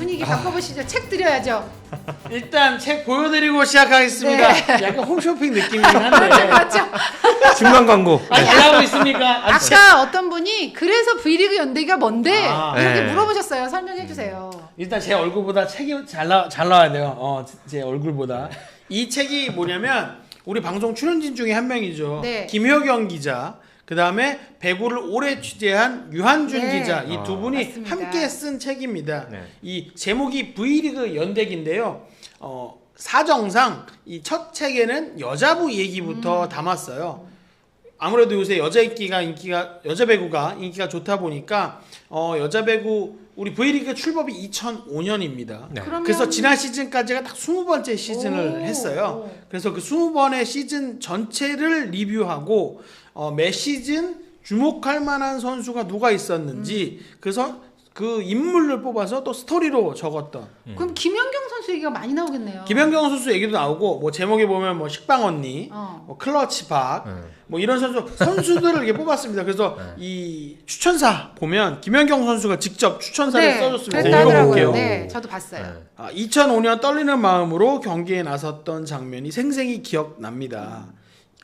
분위기 바꿔보시죠. 책 드려야죠. 일단 책 보여드리고 시작하겠습니다. 네. 약간 홈쇼핑 느낌이긴 한데. 맞죠? 중간 광고. 잘 나가고 있습니까? 아까 어떤 분이 그래서 V리그 연대기가 뭔데 이렇게 네. 물어보셨어요. 설명해 주세요. 일단 제 얼굴보다 책이 잘 나와야 돼요. 제 얼굴보다. 이 책이 뭐냐면 우리 방송 출연진 중에 한 명이죠. 네. 김효경 기자. 그 다음에 배구를 오래 취재한 유한준 네. 기자 이 두 분이 맞습니다. 함께 쓴 책입니다. 네. 이 제목이 V리그 연대기인데요. 사정상 이 첫 책에는 여자부 얘기부터 담았어요. 아무래도 요새 여자 배구가 인기가 좋다 보니까 여자 배구 우리 V리그 출범이 2005년입니다. 네. 그러면 그래서 지난 시즌까지가 딱 20번째 시즌을 오, 했어요. 오. 그래서 그 20번의 시즌 전체를 리뷰하고 매 시즌 주목할 만한 선수가 누가 있었는지 그래서 그 인물을 뽑아서 또 스토리로 적었던 그럼 김연경 선수 얘기가 많이 나오겠네요. 김연경 선수 얘기도 나오고 뭐 제목에 보면 뭐 식빵 언니, 어. 뭐 클러치 박, 뭐 이런 선수들을 이렇게 뽑았습니다. 그래서 이 추천사 보면 김연경 선수가 직접 추천사를 써줬습니다. 그랬다 하더라고요. 읽어볼게요. 네, 저도 봤어요. 2005년 떨리는 마음으로 경기에 나섰던 장면이 생생히 기억납니다.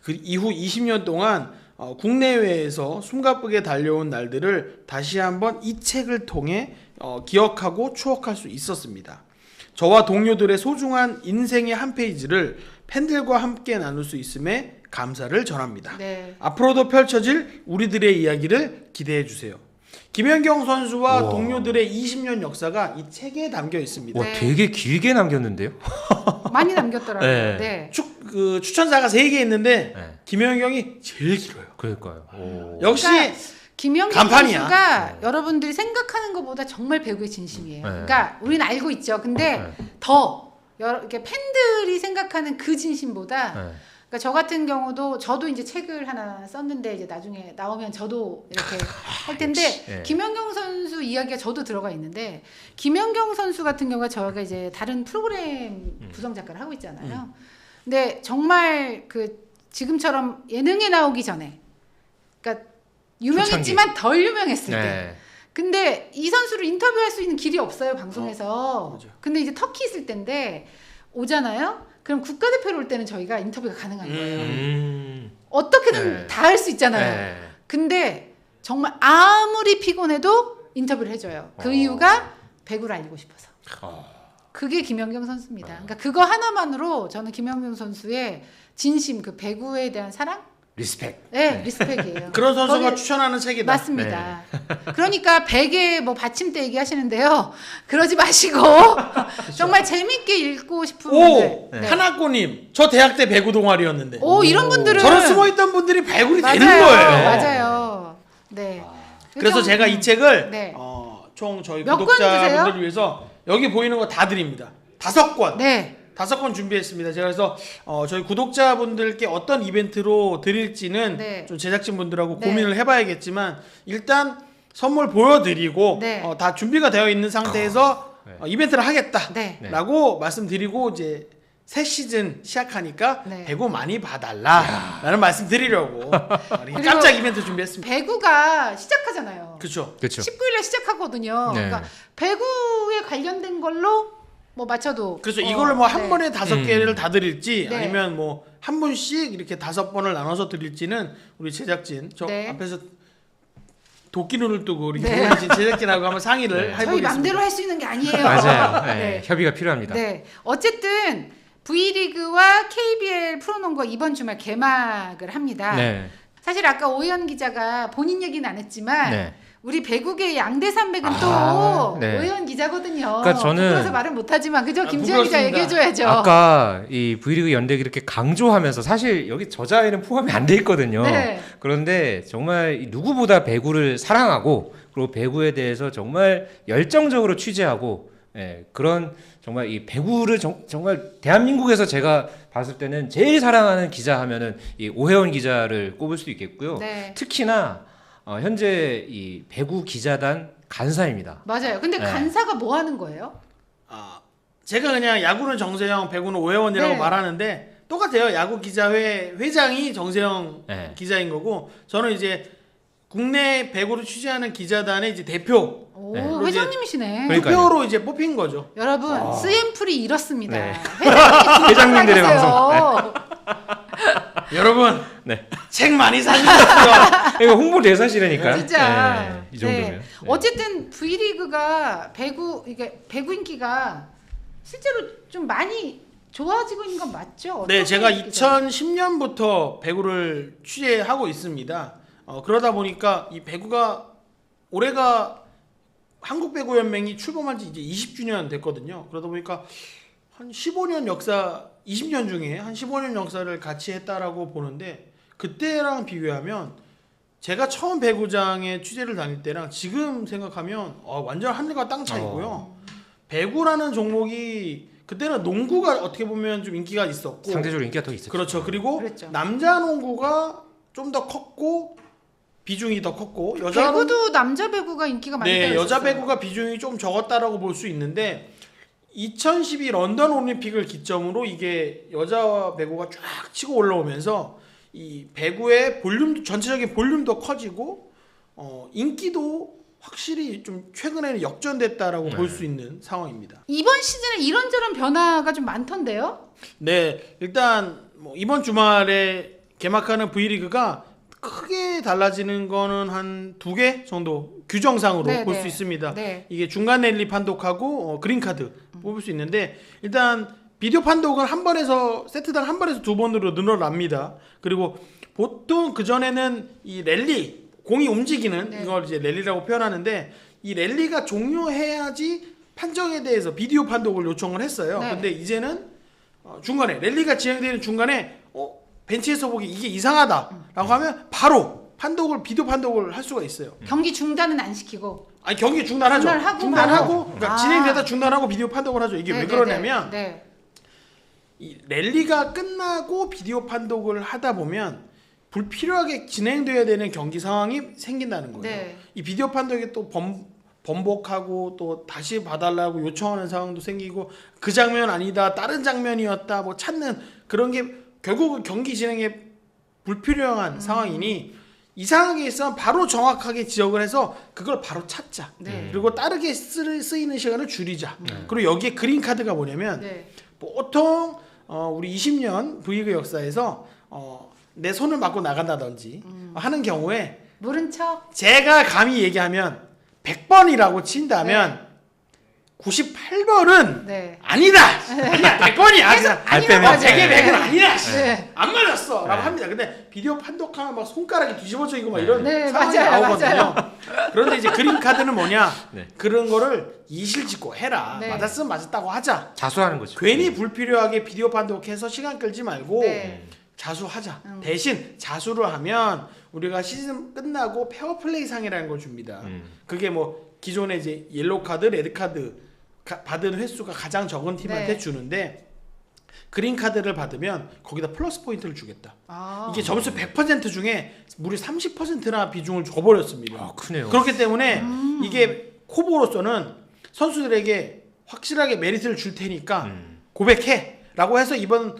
그 이후 20년 동안 국내외에서 숨가쁘게 달려온 날들을 다시 한번 이 책을 통해 기억하고 추억할 수 있었습니다. 저와 동료들의 소중한 인생의 한 페이지를 팬들과 함께 나눌 수 있음에 감사를 전합니다. 네. 앞으로도 펼쳐질 우리들의 이야기를 기대해 주세요. 김연경 선수와 우와. 동료들의 20년 역사가 이 책에 담겨 있습니다. 와, 네. 되게 길게 남겼는데요? 많이 남겼더라고요. 네. 네. 추천사가 3개 있는데 네. 김연경이 제일 길어요. 그러니까요. 오. 역시 그러니까 김연경 간판이야. 선수가 여러분들이 생각하는 것보다 정말 배구의 진심이에요. 네. 그러니까 우리는 알고 있죠. 근데 더 이렇게 팬들이 생각하는 그 진심보다 네. 그러니까 저 같은 경우도 저도 이제 책을 하나 썼는데 이제 나중에 나오면 저도 이렇게 할 텐데 네. 김연경 선수 이야기가 저도 들어가 있는데 김연경 선수 같은 경우가 저희가 이제 다른 프로그램 구성 작가를 하고 있잖아요. 근데 정말 그 지금처럼 예능에 나오기 전에 그러니까 유명했지만 덜 유명했을 때 네. 근데 이 선수를 인터뷰할 수 있는 길이 없어요 방송에서. 맞아. 근데 이제 터키 있을 때인데 오잖아요. 그럼 국가대표로 올 때는 저희가 인터뷰가 가능한 거예요. 어떻게든 네. 다 할 수 있잖아요. 네. 근데 정말 아무리 피곤해도 인터뷰를 해줘요. 그 이유가 배구를 알리고 싶어서. 그게 김연경 선수입니다. 그러니까 그거 하나만으로 저는 김연경 선수의 진심, 그 배구에 대한 사랑, 리스펙. 네, 리스펙이에요. 그런 선수가 거기- 추천하는 책이다. 맞습니다. 그러니까 베개 뭐 받침대 얘기하시는데요. 그러지 마시고 정말 재밌게 읽고 싶은 오! 분들. 하나꼬님, 저 대학 때 배구 동아리였는데. 오, 이런 분들은 저런 숨어있던 분들이 발굴이 맞아요. 되는 거예요. 맞아요. 네. 그래서 제가 이 책을 네. 총 저희 몇권 구독자분들을 주세요? 위해서 여기 보이는 거 다 드립니다. 5권. 네. 5권 준비했습니다. 제가 그래서 저희 구독자분들께 어떤 이벤트로 드릴지는 네. 좀 제작진분들하고 네. 고민을 해봐야겠지만 일단 선물 보여드리고 네. 다 준비가 되어 있는 상태에서 네. 이벤트를 하겠다라고 네. 말씀드리고 이제 새 시즌 시작하니까 네. 배구 많이 봐달라라는 말씀 드리려고 그리고 깜짝 이벤트 준비했습니다. 배구가 시작하잖아요. 그렇죠. 그렇죠. 19일에 시작하거든요. 네. 그러니까 배구에 관련된 걸로 뭐 맞춰도 그래서 이거를 뭐 한 네. 번에 5개를 다 드릴지 네. 아니면 뭐 한 분씩 이렇게 5번을 나눠서 드릴지는 우리 제작진 저 네. 앞에서 도끼 눈을 뜨고 우리 네. 계신 제작진하고 한번 상의를 네. 해보겠습니다. 저희 맘대로 할 수 있는 게 아니에요. 맞아요. 네. 네. 협의가 필요합니다. 네. 어쨌든 V리그와 KBL 프로농구가 이번 주말 개막을 합니다. 네. 사실 아까 오해연 기자가 본인 얘기는 안 했지만 네. 우리 배구계 양대 산맥은 아, 또 네. 오해연 기자거든요. 그러니까 저는- 부끄러워서 말은 못하지만 그죠? 김지현 기자 부끄럽습니다. 얘기해줘야죠. 아까 이 V리그 연대기 이렇게 강조하면서 사실 여기 저자에는 포함이 안 돼 있거든요. 네. 그런데 정말 누구보다 배구를 사랑하고 그리고 배구에 대해서 정말 열정적으로 취재하고 그런 정말 이 배구를 정말 대한민국에서 제가 봤을 때는 제일 사랑하는 기자 하면은 이 오해원 기자를 꼽을 수 있겠고요. 네. 특히나 현재 이 배구 기자단 간사입니다. 맞아요. 근데 네. 간사가 뭐 하는 거예요? 제가 그냥 야구는 정세영, 배구는 오해원이라고 네. 말하는데 똑같아요. 야구 기자회 회장이 정세영 네. 기자인 거고 저는 이제 국내 배구를 취재하는 기자단의 이제 대표 오, 네. 회장님이시네. 그러니까요. 투표로 이제 뽑힌 거죠. 여러분, 스앰플이 이렇습니다. 네. 회장님들의 방송. 여러분 네. 책 많이 사주세요. 이거 홍보 대사시라니까. 진짜. 네, 이 정도면. 네. 어쨌든 V리그가 배구 인기가 실제로 좀 많이 좋아지고 있는 건 맞죠? 네, 어떤 제가 인기죠? 2010년부터 배구를 취재하고 있습니다. 그러다 보니까 이 배구가 올해가 한국 배구 연맹이 출범한 지 이제 20주년 됐거든요. 그러다 보니까 한 15년 역사, 20년 중에 한 15년 역사를 같이 했다라고 보는데 그때랑 비교하면 제가 처음 배구장에 취재를 다닐 때랑 지금 생각하면 완전 하늘과 땅 차이고요. 배구라는 종목이 그때는 농구가 어떻게 보면 좀 인기가 있었고 상대적으로 인기가 더 있었죠. 그렇죠. 그리고 그랬죠. 남자 농구가 좀 더 컸고 비중이 더 컸고 여자 배구도 남자 배구가 인기가 많이 네, 있었어요. 여자 배구가 비중이 좀 적었다라고 볼 수 있는데 2012 런던 올림픽을 기점으로 이게 여자 배구가 쫙 치고 올라오면서 이 배구의 볼륨 전체적인 볼륨도 커지고 인기도 확실히 좀 최근에는 역전됐다라고 볼 수 있는 상황입니다. 이번 시즌에 이런저런 변화가 좀 많던데요? 네, 일단 뭐 이번 주말에 개막하는 V리그가 크게 달라지는 거는 한 2개 정도 규정상으로 네, 볼 네. 수 있습니다. 네. 이게 중간 랠리 판독하고 그린 카드 뽑을 수 있는데 일단 비디오 판독은 한 번에서 세트당 한 번에서 2번으로 늘어납니다. 그리고 보통 그 전에는 이 랠리 공이 움직이는 네. 이걸 이제 랠리라고 표현하는데 이 랠리가 종료해야지 판정에 대해서 비디오 판독을 요청을 했어요. 네. 근데 이제는 중간에 랠리가 진행되는 중간에 벤치에서 보기 이게 이상하다라고 하면 바로 비디오 판독을 할 수가 있어요. 경기 중단은 안 시키고. 아니 경기 중단하죠. 중단하고 그러니까 아. 진행되다 중단하고 비디오 판독을 하죠. 이게 네, 왜 네, 그러냐면 네. 이 랠리가 끝나고 비디오 판독을 하다 보면 불필요하게 진행돼야 되는 경기 상황이 생긴다는 거예요. 네. 이 비디오 판독이 또 번복하고 또 다시 봐달라고 요청하는 상황도 생기고 그 장면 아니다 다른 장면이었다 뭐 찾는 그런 게 결국은 경기 진행에 불필요한 상황이니 이상하게 있으면 바로 정확하게 지적을 해서 그걸 바로 찾자. 네. 그리고 다르게 쓰이는 시간을 줄이자. 그리고 여기에 그린 카드가 뭐냐면 네. 보통 우리 20년 V리그 역사에서 내 손을 맞고 나간다든지 하는 경우에 모른 척. 제가 감히 얘기하면 100번이라고 친다면 98번은 네. 아니다. 아니야 100번이야. 그냥 아니라고 하죠. 되게 100은 아니야. 네. 안 맞았어. 라고 네. 합니다. 근데 비디오 판독하면 막 손가락이 뒤집어져 있고 막 이런 네, 상황이 맞아요, 나오거든요. 그런데 이제 그린 카드는 뭐냐? 네. 그런 거를 이실직고 해라. 네. 맞았으면 맞았다고 하자. 자수하는 거죠. 괜히 불필요하게 비디오 판독해서 시간 끌지 말고 네. 자수하자. 대신 자수를 하면 우리가 시즌 끝나고 페어플레이 상이라는 걸 줍니다. 그게 뭐 기존에 이제 옐로우 카드, 레드 카드 받은 횟수가 가장 적은 팀한테 네. 주는데 그린 카드를 받으면 거기다 플러스 포인트를 주겠다. 아. 이게 점수 100% 중에 무려 30%나 비중을 줘버렸습니다. 크네요. 그렇기 때문에 이게 코보로서는 선수들에게 확실하게 메리트를 줄 테니까 고백해라고 해서 이번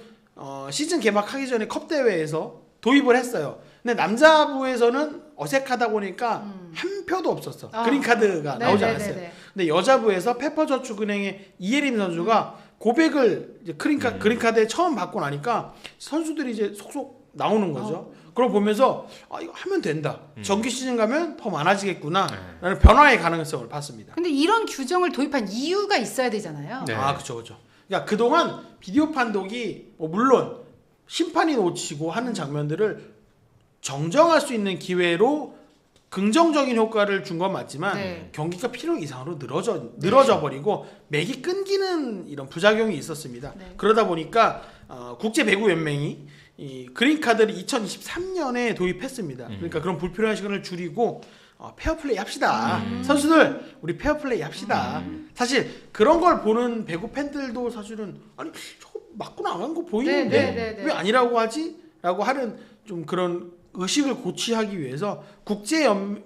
시즌 개막하기 전에 컵 대회에서 도입을 했어요. 근데 남자부에서는 어색하다 보니까 한 표도 없었어. 그린 카드가 네, 나오지 네, 않았어요. 네, 네. 근데 여자부에서 페퍼저축은행의 이예림 선수가 고백을 이제 그린 카드에 처음 받고 나니까 선수들이 이제 속속 나오는 거죠. 그걸 보면서 이거 하면 된다. 정규 시즌 가면 더 많아지겠구나라는 변화의 가능성을 봤습니다. 근데 이런 규정을 도입한 이유가 있어야 되잖아요. 네. 그렇죠. 그러니까 그동안 비디오 판독이 뭐 물론 심판이 놓치고 하는 장면들을 정정할 수 있는 기회로 긍정적인 효과를 준 건 맞지만 네. 경기가 필요 이상으로 늘어져 버리고 맥이 끊기는 이런 부작용이 있었습니다. 네. 그러다 보니까 국제 배구 연맹이 이 그린 카드를 2023년에 도입했습니다. 그러니까 그런 불필요한 시간을 줄이고 페어플레이 합시다. 선수들 우리 페어플레이 합시다. 사실 그런 걸 보는 배구 팬들도 사실은 아니 저거 맞고 나간 거 보이는데 네, 네, 네, 네. 왜 아니라고 하지? 라고 하는 좀 그런 의식을 고취하기 위해서 국제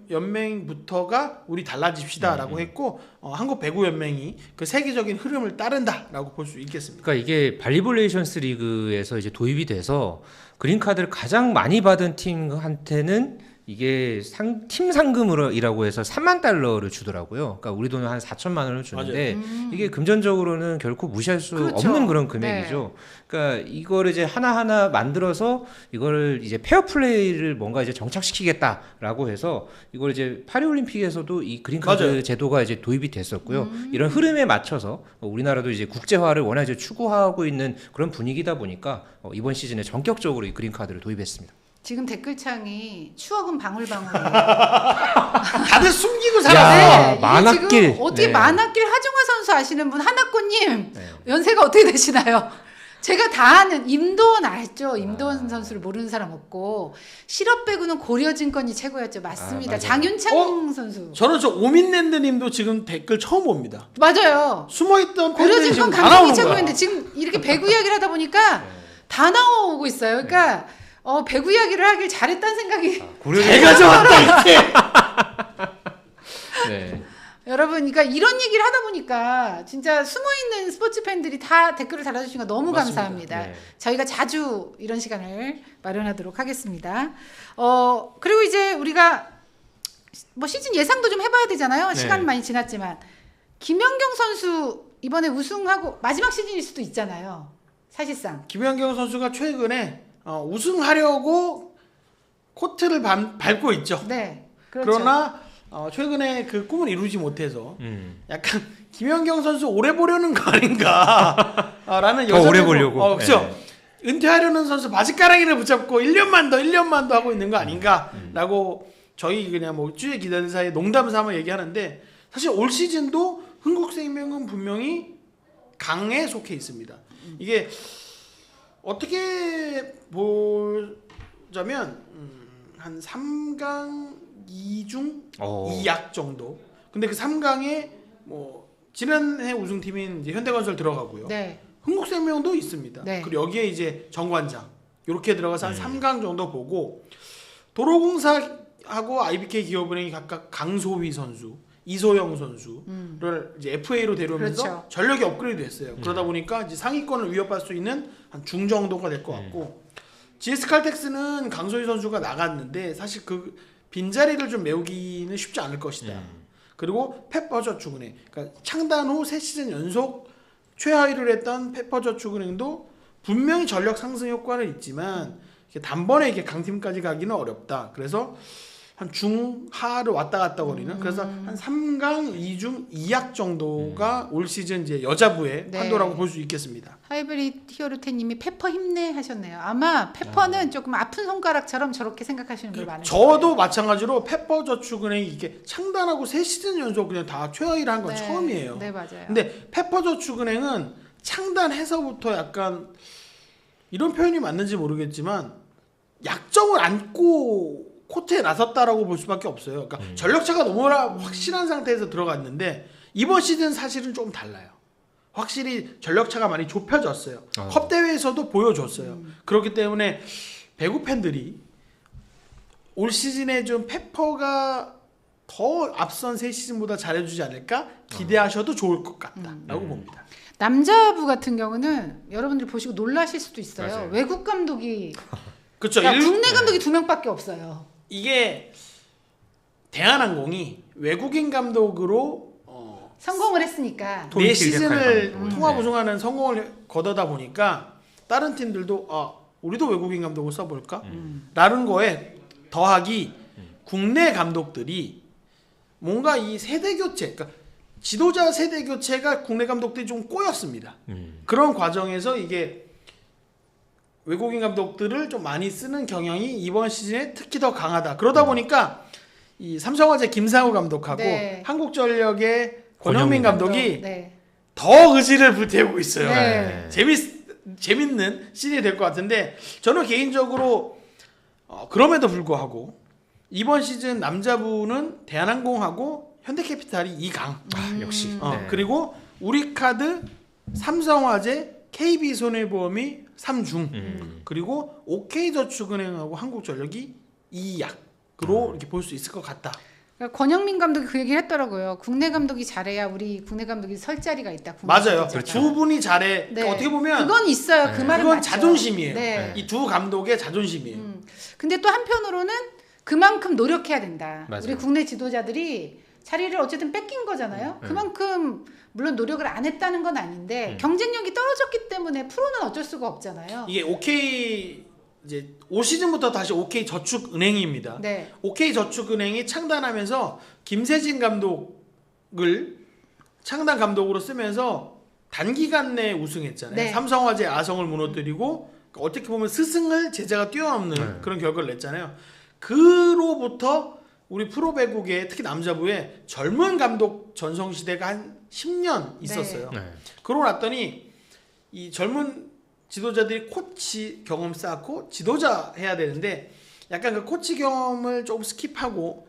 연맹부터가 우리 달라집시다라고 했고 한국 배구 연맹이 그 세계적인 흐름을 따른다라고 볼 수 있겠습니다. 그러니까 이게 발리볼레이션스 리그에서 이제 도입이 돼서 그린 카드를 가장 많이 받은 팀한테는 이게 팀 상금이라고 해서 3만 달러를 주더라고요. 그러니까 우리 돈은 한 4천만 원을 주는데 이게 금전적으로는 결코 무시할 수 그렇죠. 없는 그런 금액이죠. 그러니까 이걸 이제 하나하나 만들어서 이걸 이제 페어 플레이를 뭔가 이제 정착시키겠다라고 해서 이걸 이제 파리올림픽에서도 이 그린카드 맞아요. 제도가 이제 도입이 됐었고요. 이런 흐름에 맞춰서 우리나라도 이제 국제화를 워낙 이제 추구하고 있는 그런 분위기다 보니까 이번 시즌에 전격적으로 이 그린카드를 도입했습니다. 지금 댓글창이 추억은 방울방울이에요. 다들 숨기고 야, 살았어요. 네, 이게 만학길. 지금 어떻게 네. 만학길 하중화 선수 아시는 분 하나꽃님 네. 연세가 어떻게 되시나요? 제가 다 아는 임도원 알죠? 임도원 선수를 모르는 사람 없고 실업 배구는 고려증권이 최고였죠. 맞습니다. 맞아요. 장윤창 선수 저는 저 오민랜드님도 지금 댓글 처음 봅니다. 맞아요. 숨어있던 팬들이 지금 고려증권 다 감독이 나오는 거야. 최고였는데 지금 이렇게 배구 이야기를 하다 보니까 다 나오고 있어요. 그러니까 배구 이야기를 하길 잘했다는 생각이 잘 가져왔다 이렇게. 네. 여러분, 그러니까 이런 얘기를 하다 보니까 진짜 숨어있는 스포츠 팬들이 다 댓글을 달아주시니까 너무 맞습니다. 감사합니다. 네. 저희가 자주 이런 시간을 마련하도록 하겠습니다. 그리고 이제 우리가 뭐 시즌 예상도 좀 해봐야 되잖아요. 네. 시간 많이 지났지만 김연경 선수 이번에 우승하고 마지막 시즌일 수도 있잖아요. 사실상. 김연경 선수가 최근에 우승하려고 코트를 밟고 있죠. 네. 그렇죠. 그러나 최근에 그 꿈을 이루지 못해서 약간 김연경 선수 오래 보려는 거 아닌가라는 더 오래 보려고. 그렇죠. 네. 은퇴하려는 선수 바지가랑이를 붙잡고 1년만 더 하고 있는 거 아닌가라고 저희 그냥 뭐 주의 기자들 사이에 농담 삼아 얘기하는데 사실 올 시즌도 흥국생명은 분명히 강에 속해 있습니다. 이게 어떻게 보자면 한 3강 2중 2약 정도. 근데 그 3강에 뭐 지난해 우승팀인 이제 현대건설 들어가고요. 네. 흥국생명도 있습니다. 네. 그리고 여기에 이제 정관장 이렇게 들어가서 한 3강 정도 보고 도로공사하고 IBK 기업은행이 각각 강소휘 선수, 이소영 선수를 이제 FA로 데려오면서 그렇죠. 전력이 업그레이드 됐어요. 그러다 보니까 이제 상위권을 위협할 수 있는 한 중 정도가 될 것 같고 GS 칼텍스는 강소희 선수가 나갔는데 사실 그 빈자리를 좀 메우기는 쉽지 않을 것이다. 그리고 페퍼저축은행, 그러니까 창단 후 3시즌 연속 최하위를 했던 페퍼저축은행도 분명히 전력 상승 효과는 있지만 단번에 이게 강팀까지 가기는 어렵다. 그래서 한 중하를 왔다 갔다 거리는 그래서 한 3강 2중 2약 정도가 올 시즌 이제 여자부의 네. 판도라고 볼 수 있겠습니다. 하이브리드 히어로테님이 페퍼 힘내 하셨네요. 아마 페퍼는 조금 아픈 손가락처럼 저렇게 생각하시는 분 많으실 거예요. 저도 마찬가지로 페퍼저축은행이 이게 창단하고 3시즌 연속 그냥 다 최하위를 한 건 네. 처음이에요. 네, 맞아요. 근데 페퍼저축은행은 창단해서부터 약간 이런 표현이 맞는지 모르겠지만 약점을 안고 코트에 나섰다라고 볼 수밖에 없어요. 그러니까 전력차가 너무 확실한 상태에서 들어갔는데 이번 시즌 사실은 좀 달라요. 확실히 전력차가 많이 좁혀졌어요. 컵 대회에서도 보여줬어요. 그렇기 때문에 배구 팬들이 올 시즌에 좀 페퍼가 더 앞선 새 시즌보다 잘해주지 않을까 기대하셔도 좋을 것 같다라고 봅니다. 남자부 같은 경우는 여러분들이 보시고 놀라실 수도 있어요. 맞아요. 외국 감독이 그렇죠. 그러니까 국내 감독이 2명밖에 없어요. 이게 대한항공이 외국인 감독으로 성공을 했으니까. 토니 네 킬덱 시즌을 감독. 통합 네. 우승하는 성공을 거두다 보니까 다른 팀들도 우리도 외국인 감독을 써볼까? 라는 거에 더하기 국내 감독들이 뭔가 이 세대 교체, 그러니까 지도자 세대 교체가 국내 감독들이 좀 꼬였습니다. 그런 과정에서 이게 외국인 감독들을 좀 많이 쓰는 경향이 이번 시즌에 특히 더 강하다. 그러다 보니까 이 삼성화재 김상우 감독하고 네. 한국전력의 권영민 감독이 네. 더 의지를 불태우고 있어요. 네. 재밌는 시즌이 될 것 같은데 저는 개인적으로 그럼에도 불구하고 이번 시즌 남자부는 대한항공하고 현대캐피탈이 2강. 역시. 네. 그리고 우리카드, 삼성화재, KB손해보험이 3중. 그리고 OK저축은행하고 한국전력이 2약으로 이렇게 볼 수 있을 것 같다. 그러니까 권영민 감독이 그 얘기를 했더라고요. 국내 감독이 잘해야 우리 국내 감독이 설 자리가 있다. 국내 맞아요. 감독이 두 분이 잘해. 네. 어떻게 보면 그건 있어요. 그 말은 그건 맞죠. 자존심이에요. 네. 이 두 감독의 자존심이에요. 근데 또 한편으로는 그만큼 노력해야 된다. 맞아요. 우리 국내 지도자들이 자리를 어쨌든 뺏긴 거잖아요. 그만큼 물론 노력을 안 했다는 건 아닌데 경쟁력이 떨어졌기 때문에 프로는 어쩔 수가 없잖아요. 이게 OK 이제 올 시즌부터 다시 OK 저축은행입니다. 네. OK 저축은행이 창단하면서 김세진 감독을 창단 감독으로 쓰면서 단기간 내에 우승했잖아요. 네. 삼성화재 아성을 무너뜨리고 어떻게 보면 스승을 제자가 뛰어넘는 그런 결과를 냈잖아요. 그로부터 우리 프로배구계 특히 남자부에 젊은 감독 전성시대가 한 10년 있었어요. 네. 그러고 났더니 이 젊은 지도자들이 코치 경험 쌓고 지도자 해야 되는데 약간 그 코치 경험을 조금 스킵하고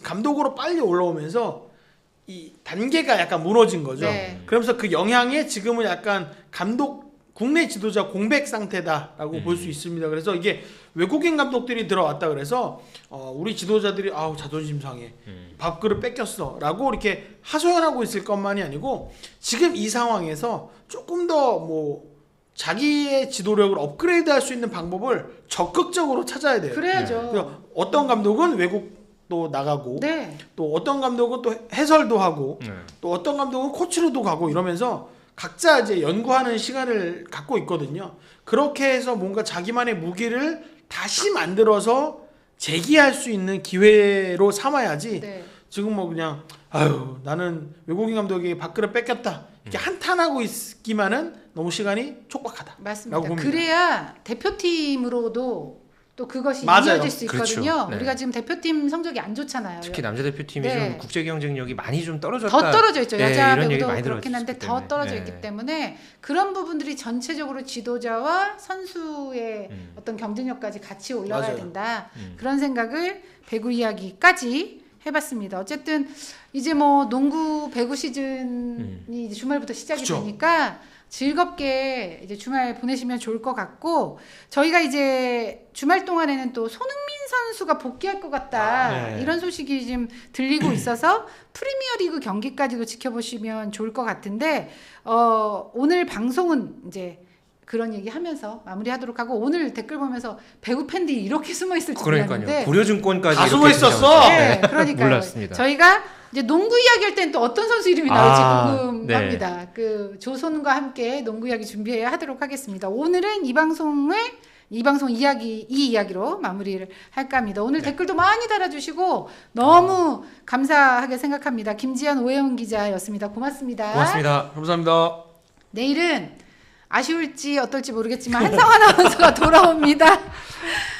감독으로 빨리 올라오면서 이 단계가 약간 무너진 거죠. 네. 그러면서 그 영향에 지금은 약간 감독 국내 지도자 공백 상태다라고 볼 수 있습니다. 그래서 이게 외국인 감독들이 들어왔다 그래서 우리 지도자들이 아우 자존심 상해 밥그릇 뺏겼어라고 이렇게 하소연하고 있을 것만이 아니고 지금 이 상황에서 조금 더 뭐 자기의 지도력을 업그레이드할 수 있는 방법을 적극적으로 찾아야 돼요. 그래야죠. 그래서 어떤 감독은 외국도 나가고 네. 또 어떤 감독은 또 해설도 하고 또 어떤 감독은 코치로도 가고 이러면서 각자 이제 연구하는 시간을 갖고 있거든요. 그렇게 해서 뭔가 자기만의 무기를 다시 만들어서 재기할 수 있는 기회로 삼아야지. 네. 지금 뭐 그냥 아유 나는 외국인 감독이 밥그릇 뺏겼다 이렇게 한탄하고 있기만은 너무 시간이 촉박하다. 맞습니다. 라고 봅니다. 그래야 대표팀으로도 또 그것이 맞아요. 이어질 수 있거든요. 그렇죠. 네. 우리가 지금 대표팀 성적이 안 좋잖아요. 특히 남자 대표팀이 네. 좀 국제 경쟁력이 많이 좀 떨어졌다. 더 떨어져 있죠. 네, 여자 이런 얘기 배구도 많이 그렇긴 한데 들었기 더 때문에. 떨어져 네. 있기 때문에 그런 부분들이 전체적으로 지도자와 선수의 어떤 경쟁력까지 같이 올라가야 맞아요. 된다. 그런 생각을 배구 이야기까지 해봤습니다. 어쨌든 이제 뭐 농구 배구 시즌이 이제 주말부터 시작이 그쵸. 되니까 즐겁게 이제 주말 보내시면 좋을 것 같고 저희가 이제 주말 동안에는 또 손흥민 선수가 복귀할 것 같다 네. 이런 소식이 지금 들리고 있어서 프리미어리그 경기까지도 지켜보시면 좋을 것 같은데 오늘 방송은 이제 그런 얘기 하면서 마무리하도록 하고 오늘 댓글 보면서 배구 팬들이 이렇게 숨어 있을 줄 그러니까요. 몰랐는데 고려증권까지 다 이렇게 숨어 있었어. 등장하죠. 네, 그러니까요. 몰랐습니다. 저희가 이제 농구 이야기할 땐 또 어떤 선수 이름이 나올지 아, 궁금합니다. 그 조선과 함께 농구 이야기 준비해야 하도록 하겠습니다. 오늘은 이 방송 이야기로 마무리를 할까 합니다. 오늘 댓글도 많이 달아주시고 너무 감사하게 생각합니다. 김지연 오해훈 기자였습니다. 고맙습니다. 고맙습니다. 감사합니다. 내일은 아쉬울지 어떨지 모르겠지만 한성환 아나운서가 돌아옵니다.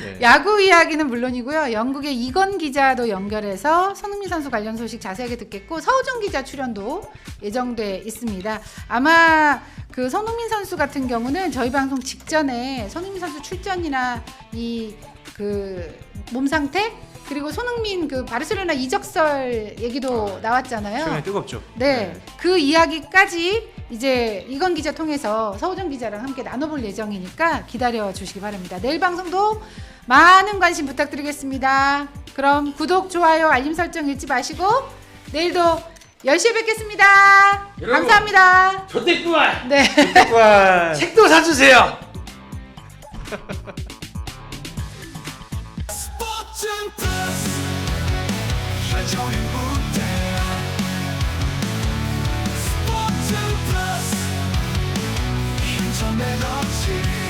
네. 야구 이야기는 물론이고요. 영국의 이건 기자도 연결해서 손흥민 선수 관련 소식 자세하게 듣겠고 서우정 기자 출연도 예정돼 있습니다. 아마 그 손흥민 선수 같은 경우는 저희 방송 직전에 손흥민 선수 출전이나 이 그 몸 상태 그리고 손흥민 그 바르셀로나 이적설 얘기도 나왔잖아요. 최근에 뜨겁죠. 네, 그 이야기까지 이제 이건 기자 통해서 서우정 기자랑 함께 나눠볼 예정이니까 기다려 주시기 바랍니다. 내일 방송도 많은 관심 부탁드리겠습니다. 그럼 구독, 좋아요, 알림 설정 잊지 마시고 내일도 10시에 뵙겠습니다. 여러분. 감사합니다. 조태구만 네. 와. 책도 사주세요. 스포츠 플러스 한정의 무대 스포츠 플러스 인터넷 없이